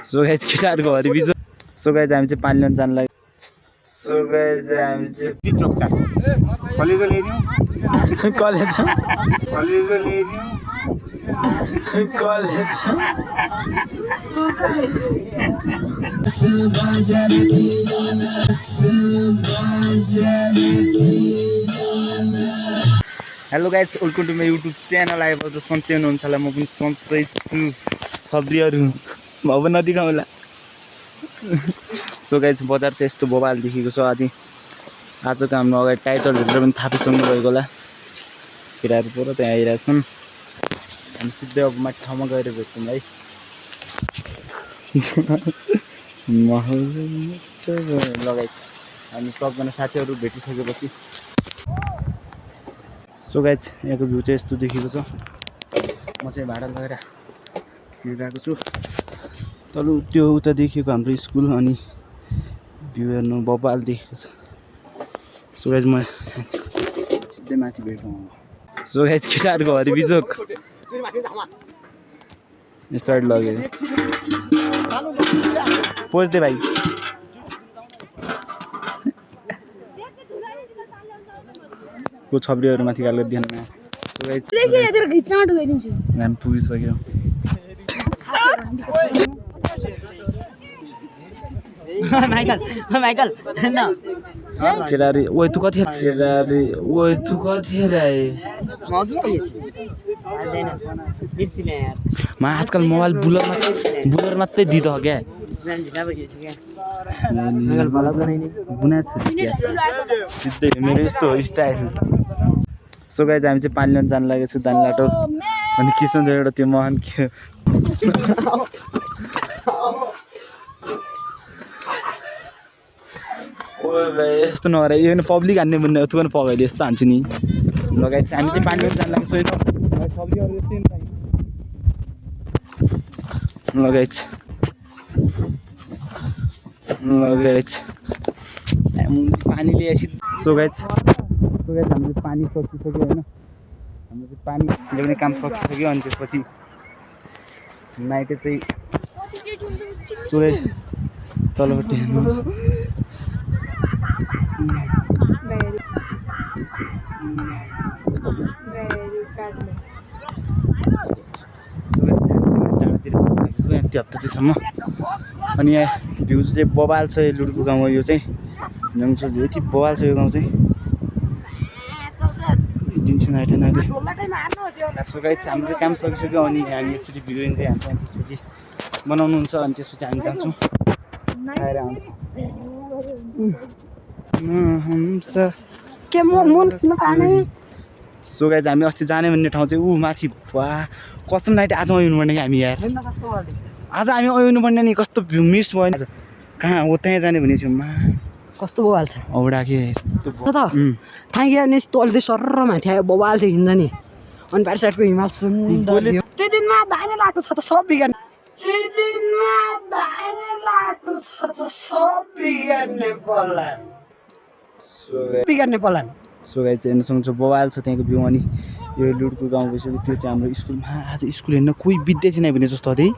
so guys केटाहरुको हरि बिजो सो गाइस हामी चाहिँ पानी ल्याउन जान लाग्यो सो गाइस हामी चाहिँ चोक्टा कलेज ल्याइदिउँ कलेज कलेज ल्याइदिउँ college hello guys welcome to my YouTube channel आएपछि त सन्चै हुनुहुन्छ होला म पनि सन्चै छु सब्रीहरू भाउ पनि नदिखाउँ होला सो गाइस बजार चाहिँ यस्तो बबाल देखेको छ आजको हाम्रो अगाडि टाइटलहरू पनि थापिसक्नु भएको होला केटाहरू पुरा त्यहाँ आइरहेछन् हामी सिधै अब माथि ठाउँमा गएर भेट्छौँ है लगाइछ हामी सबजना साथीहरू भेटिसकेपछि सो गाइस यहाँको भ्यू चाहिँ यस्तो देखेको छ म चाहिँ भाडा लगेर हिँडिरहेको छु तल त्यो उता देखेको हाम्रो स्कुल अनि भ्यू हेर्नु बबाल देखेको छ सो गाइस म सिधै माथि भेटौँ सो गाइस केटाहरूको हरि बिजोक स्टार्ट लग्यो पोज दे भाइ को छब्रीहरू माथि गाल्यो ध्यानमा सो गाइस हामी पुगिसक्यो माइकल केटारी ओइ तँ कति केटारी ओइ तँ कति आए म आजकल मोबाइल बुलर मात्रै दिँदो हो क्या सिधै मेरो यस्तो स्टाइल सो गाइस हामी चाहिँ पानी ल्याउन जान लागेको छु दानलाटो अनि किसन एउटा त्यो महान के यस्तो नगर यो पब्लिक हान्ने भन्ने यस्तो पनि पगाइले यस्तो हान्छु नि लगाइछ हामी चाहिँ पानी ल्याउन जान लागेको छु लगाइछ पानी ल्याएपछि सो गाइस हामीले पानी सकिसक्यो होइन हाम्रो चाहिँ पानी ल्याउने काम सकिसक्यो अनि त्यसपछि नाइट चाहिँ सो गाइस तलपट्टि हेर्नुहोस् त्यो हप्तासम्म अनि यहाँ भ्यू चाहिँ बबाल छ लुडुको गाउँ हो यो चाहिँ यति बबाल छ यो गाउँ चाहिँ दिन्छु नाइट नाइट सो गाइस हाम्रो काम सकिसक्यो अनि हामी एकचोटि भिडियो चाहिँ हान्छौँ अनि त्यसपछि बनाउनुहुन्छ अनि त्यसपछि हामी जान्छौँ आएर आउँछ सो गाइस हामी अस्ति जाने भन्ने ठाउँ चाहिँ ऊ माथि वाह कस्तो नाइट आज आउनुपर्ने कि हामी यार आज हामी आउनुपर्ने नि कस्तो भ्यू मिस भयो नि कहाँ हो त्यहाँ जाने भने छेउमा कस्तो बवाल छ औडा के त थाहा नि तल चाहिँ सर्र माथि आयो बवाल थियो हिँड्दा नि अनि पारि साइडको हिमाल सुन्दर त्यो दिनमा दाहिने लाटो छ त सब बिगार्ने पलान सो गाइस चाहिँ हेर्न सक्नुहुन्छ बवाल छ त्यहाँको भ्यू अनि यो लुडको गाउँ भइसक्यो त्यो चाहिँ हाम्रो स्कुलमा आज स्कुल हेर्न कोही बित्दै थिएन भने जस्तो है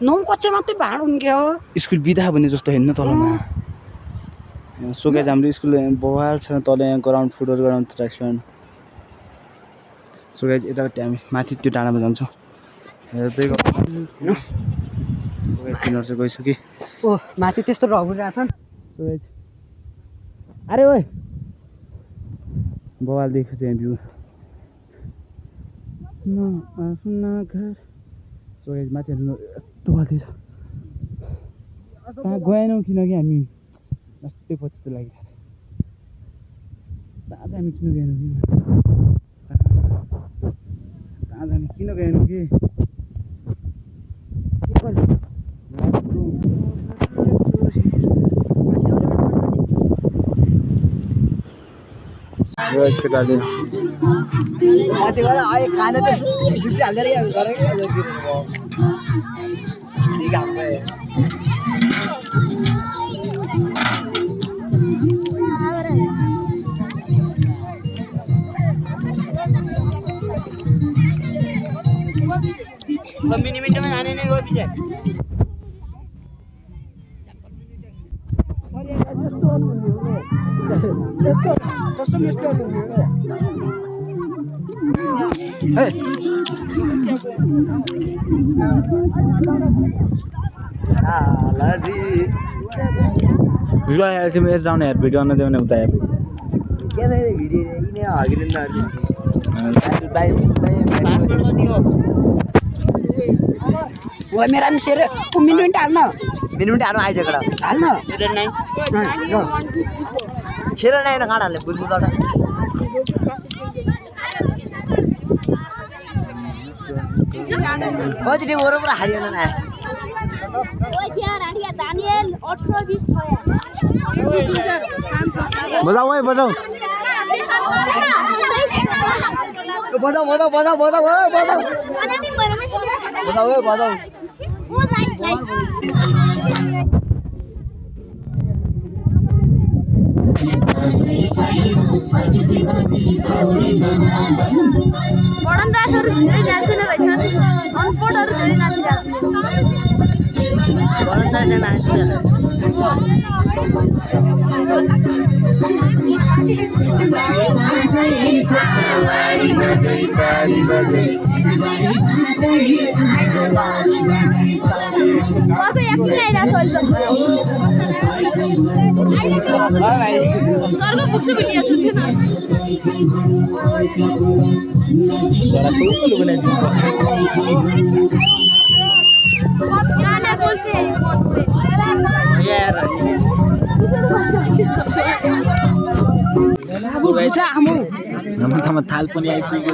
9 कक्षा मात्रै भाड हुन्क्यो स्कुल बिदा भने जस्तो हेर्न तलमा सो गाइस हाम्रो स्कुल बवाल छ तल यहाँ ground football ground traction so guys यतापट्टि हामी माथि त्यो डाँडामा जान्छौँ हेर्दै सो गाइस तिनीहरू चाहिँ गइसक्यो ओ माथि त्यस्तो रघुरहेछ सो गाइस अरे ओए बवाल देखेको चाहिँ भ्यू घर सो गाइस माथि हेर्नु यस्तो बाल्दै छ कहाँ गएनौँ किनकि हामी जस्तै पछि त लागिरहेको छ आज हामी किन गएनौँ कि कहाँ जाने किन गएनौँ कि केटाले मिनिट में आने नहीं वो पीछे कस्तो मिस गर्नु भिडियो आयो तिमी यता जाउने यार भिडियो आउन देऊ न उता यार के भिडियो यिनै हगिरहनु ओ मेरा मिसेर मिनिट हाल्न आइसकेर हाल्न छिर नै काँडाले बुझ्नुबाट कति टिम वरपर हारिएन न बजाऊ है बजाऊ बजाऊ बजाऊ बजाऊ बजाऊ बजाऊ बजाऊ बजाऊ पढन्जासहरू धेरै नाच्दैन रहेछन् अनपढहरू धेरै स्वर्ग पुग्छु भनिया सुन्नुहोस् गाना बोल्छ नमन थाल पनि आइसक्यो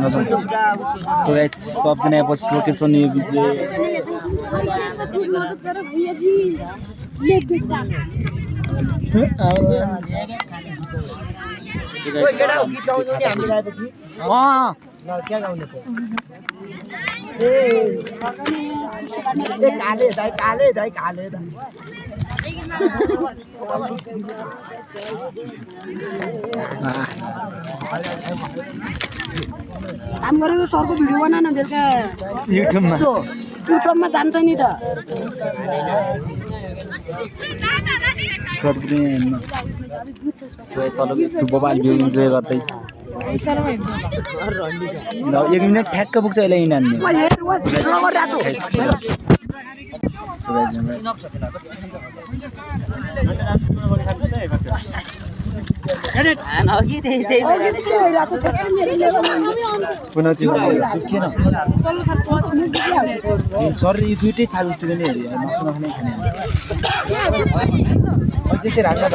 नसके सबजना पछि सकेछ नि यो विजय काम गरेको सरको भिडियो बना न बेलुका युट्युबमा जान्छ नि त मोबाइल भ्यू इन्जोय गर्दै 1 मिनट ठ्याक्क पुग्छ यसलाई यिनीहरूले सर यी दुइटै थाल उठ्यो नि हेरी मासु नखाने खाने त्यसरी हाल्न त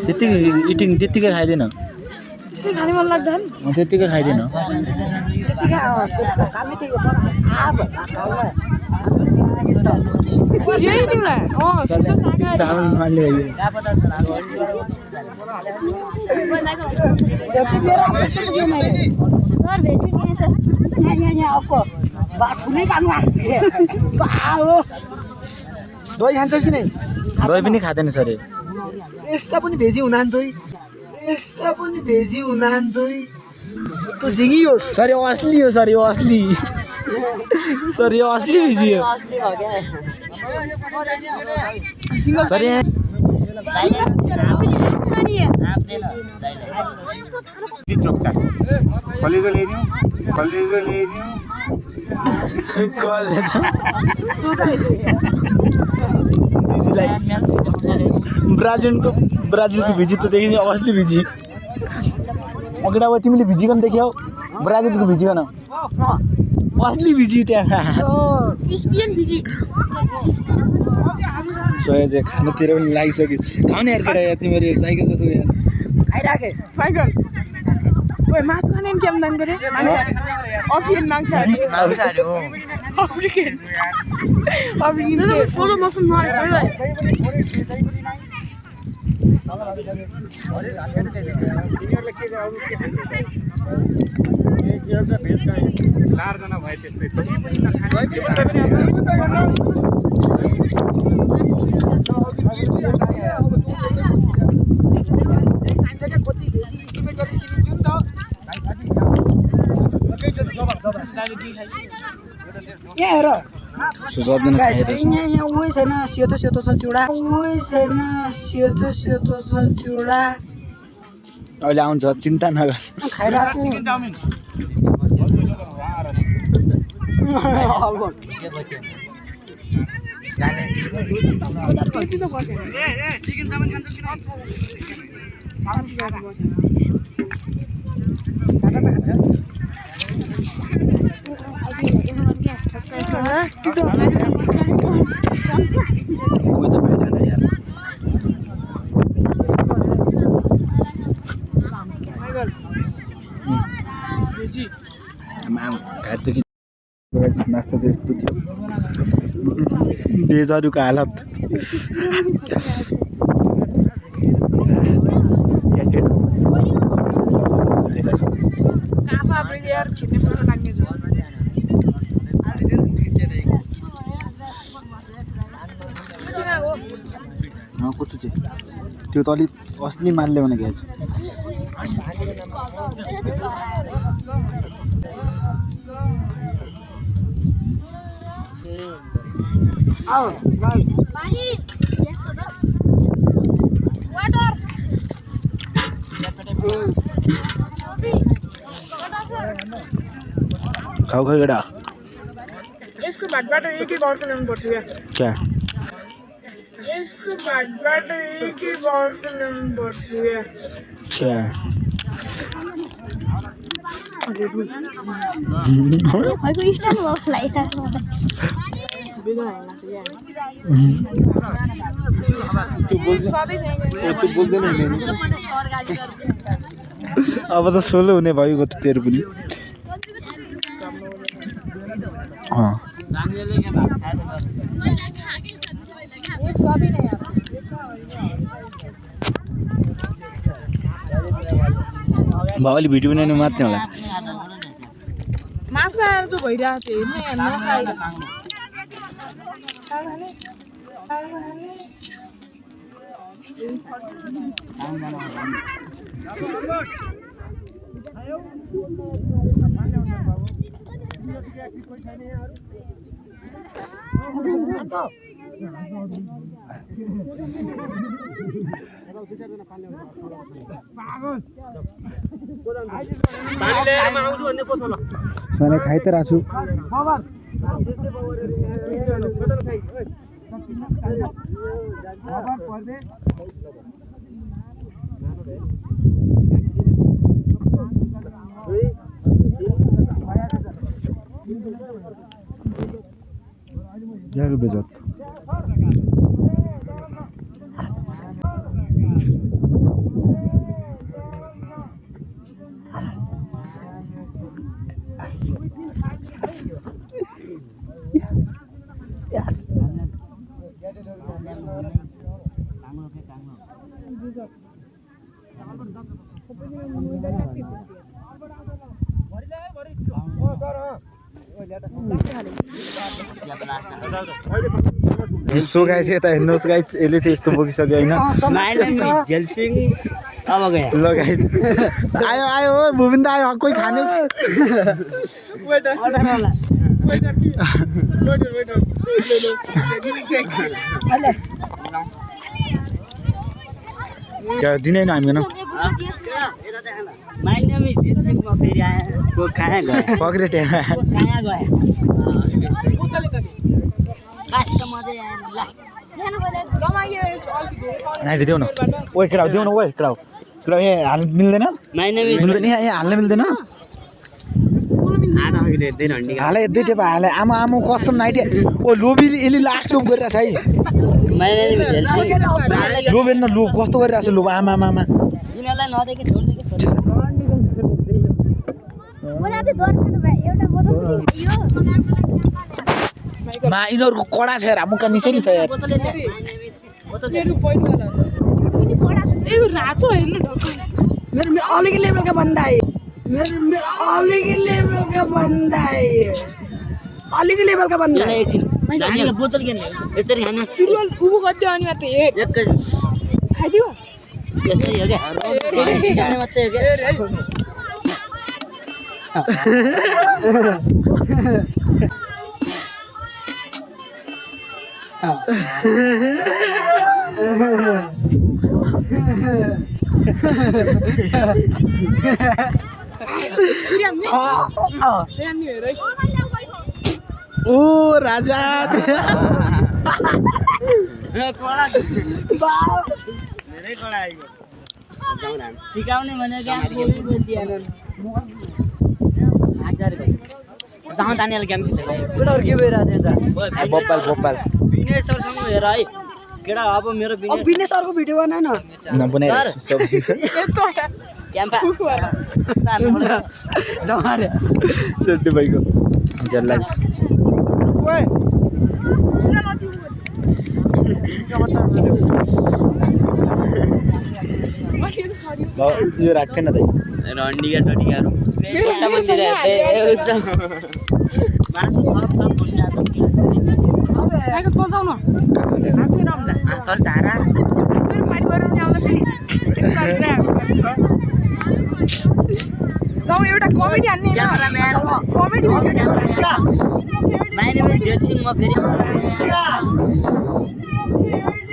त्यतिकै इटिङ त्यतिकै खाइदिन खाने मन लाग्दैन त्यतिकै खाइदिन यही तिमीलाई सिधै चामल माले दही खान्छस् कि नै दही पनि खाँदैन सर यस्ता पनि भेजी हुनान् तै यस्ता पनि भेजी हुनान् तै तँ झिगियो सर यो असली हो सर यो असली सर यो असली भेजी हो सर कलेजो ल्याइदिउँ कलेजो ल्याइदिउँ ब्राजिलको भिजी त देखिन्छ असली भिजी अगाडि अब तिमीले भिजिकन देख्यौ ब्राजिलको भिजिकन असली भिजी त्यहाँ स्पेन भिजिट सोया चाहिँ खानातिर पनि लागिसक्यो खाउने यार केटा यार तिमीहरू साइकल जस्तो यार खाइराखे साइकल ओए मासु खाने नि केम दान गरे मान्छ अफिन माग्छ अरे अफ्रिकन अफ्रिकन त फोटो मौसम नआए सर चारजना भए त्यस्तै यहाँ हेर सबजना खाइरहेछ यहाँ उही छैन सेतो सेतो छ चिउरा उही छैन सेतो सेतो छ चिउरा अहिले आउँछ चिन्ता नगर खाइरहेको त्यति त बसेन कोही त भइरहेछ यार घरदेखि नास्ता चाहिँ यस्तो थियो बेजहरूको हालत कहाँ छ अब यार छिट्ने मन लाग्ने छ कुचु चाहिँ त्यो त अलिक असली माल ल्याउने ग्यास खाऊ खाऊ केटा यसको भाटबाट एकै बर्को ल्याउनु पर्छ क्या यसको भाटबाट एकै बर्को ल्याउनु पर्छ क्या अब त सोलो हुने भयो त तेरो पनि भाउले भिडियो बनाउनु मात्रै होला मासु आएर चाहिँ भइरहेको थियो हेर्ने मासु आइरहेको सर खाइ त राछु या रुपये जात सो गाइस यता हेर्नुहोस् गाइस यसले चाहिँ यस्तो बोकिसक्यो होइन ल गाइस आयो आयो हो भूमिन त आयो कोही खाने क्या दिनै न हामी पक्रेटे देऊ न ओ केटा देऊ न ओ केटा केटा यहाँ हाल्नु मिल्दैन मिल्दैन यहाँ हाल्न मिल्दैन हाल यस्तै टेप हाल आमा आमा कसम नाइट ओ लोबी यसले लास्ट लोभ गरिरहेछ है लोभ हेर्न लोभ कस्तो गरिरहेछ लोभ आमा आमा आमा मा यिनीहरूको कडा छ यार मुका निसेली छ यार मेरो पहिलोवाला ए रातो हेर्नु ढक्क मेरो अलग लेभलका भन्दाए मेरो अलग लेभलका भन्दाए अलग लेभलका भन्दाए नानीको बोतल किन यसरी खान सुरुवाल उभो गर्दै अनि मात्रै हेर एकै खाइदियो यसरी हो के खाने मात्रै हो के ओ राजा सिकाउने भनेको जहाँ दानियल गेम खेल्दै केटाहरु के भइरहेको थियो त भोपाल विनय सरसँग हेर है केटा अब मेरो अब विनय सरको भिडियो बनाए न नबनाइरहेको छु सबै क्याम्पा जमारे सेट्टी भाइको जल लाग्छ यो राख्थेन त रन्डिया टटियाहरू कोट्टा बन्दिरा मासु थप मुन्डा छ आएको पजाउ न आफै रम्दा तल धारा फेरि पानी भएर नि आउँदा फेरि जाउँ एउटा कमेडी हान्ने cameraman comedy my name is jet Singh म फेरि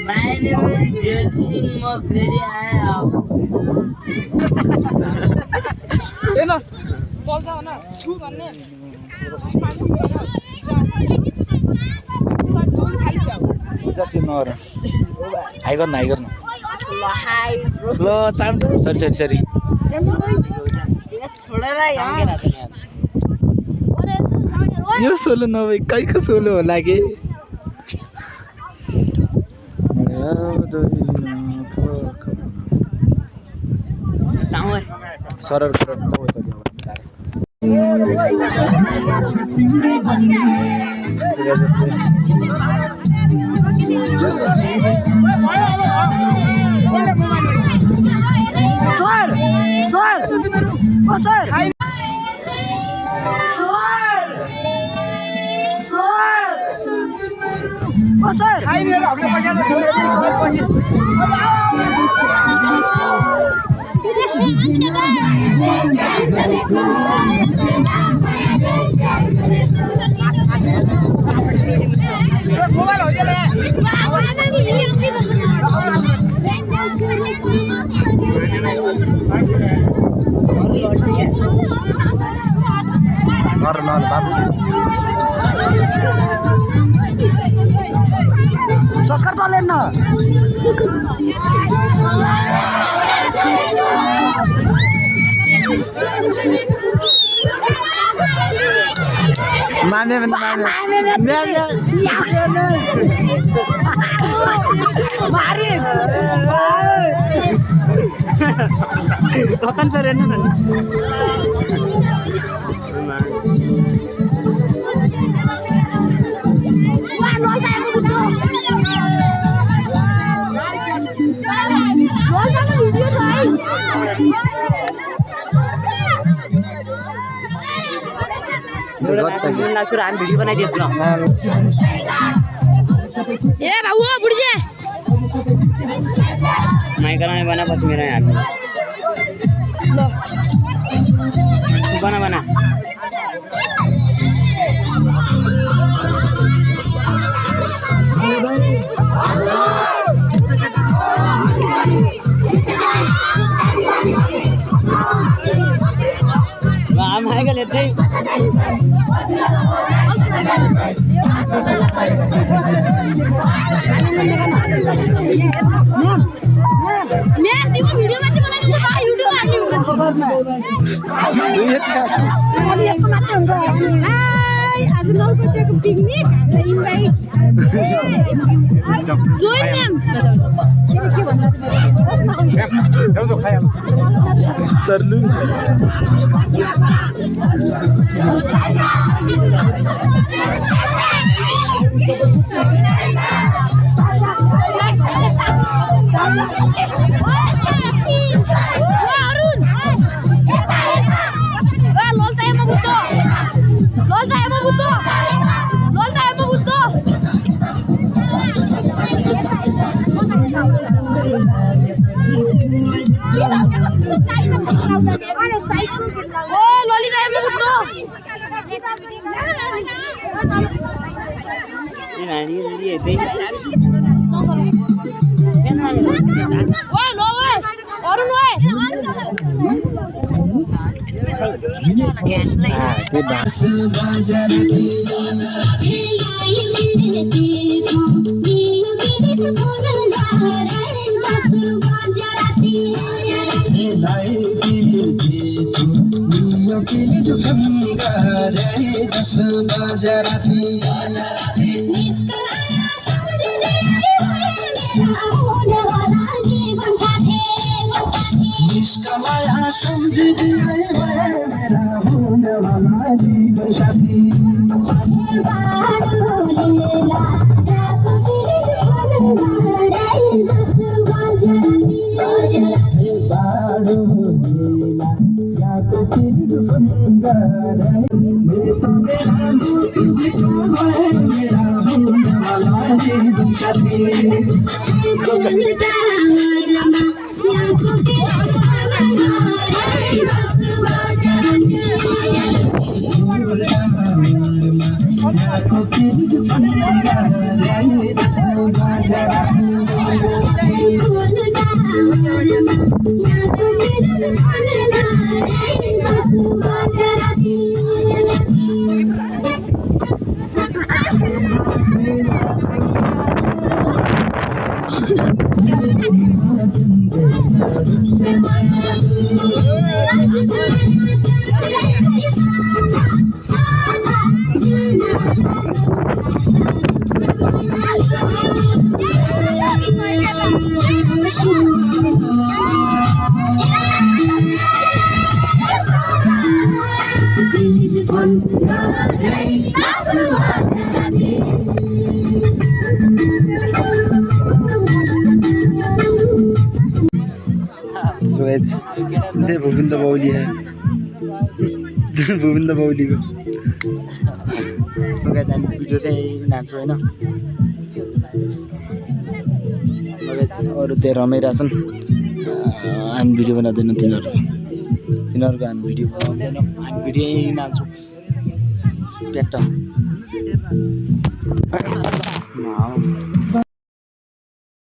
my name is jet Singh म फेरि आए हेर्न बोल्दा न छु भन्ने जति नगर हाई गर्नु ल चाँड सरी यो सोलो नभए कहीको सोलो होला कि सरर संस्कार तो लेना माने रतन सर हेर्नु न हामी भिडियो बनाइदिएछु न ए बाबु बुढी माइकरामा बना पछि मेरो हात बना हम आएगा लेते आज नौकोचेको पिकनिक इन्भाइट जोइन देम सरलु Oh, Lolita, त्यो भूपिन्द बाउली है भूपिन्द बाउलीको सो गाइस हामी भिडियो चाहिँ नाच्छौँ होइन अरू त्यहाँ रमाइरहेछन् हामी भिडियो बनाउँदैनौँ तिनीहरूको हामी भिडियो बनाउँदैनौँ हामी भिडियो यहीँ नाच्छौँ प्याट्ट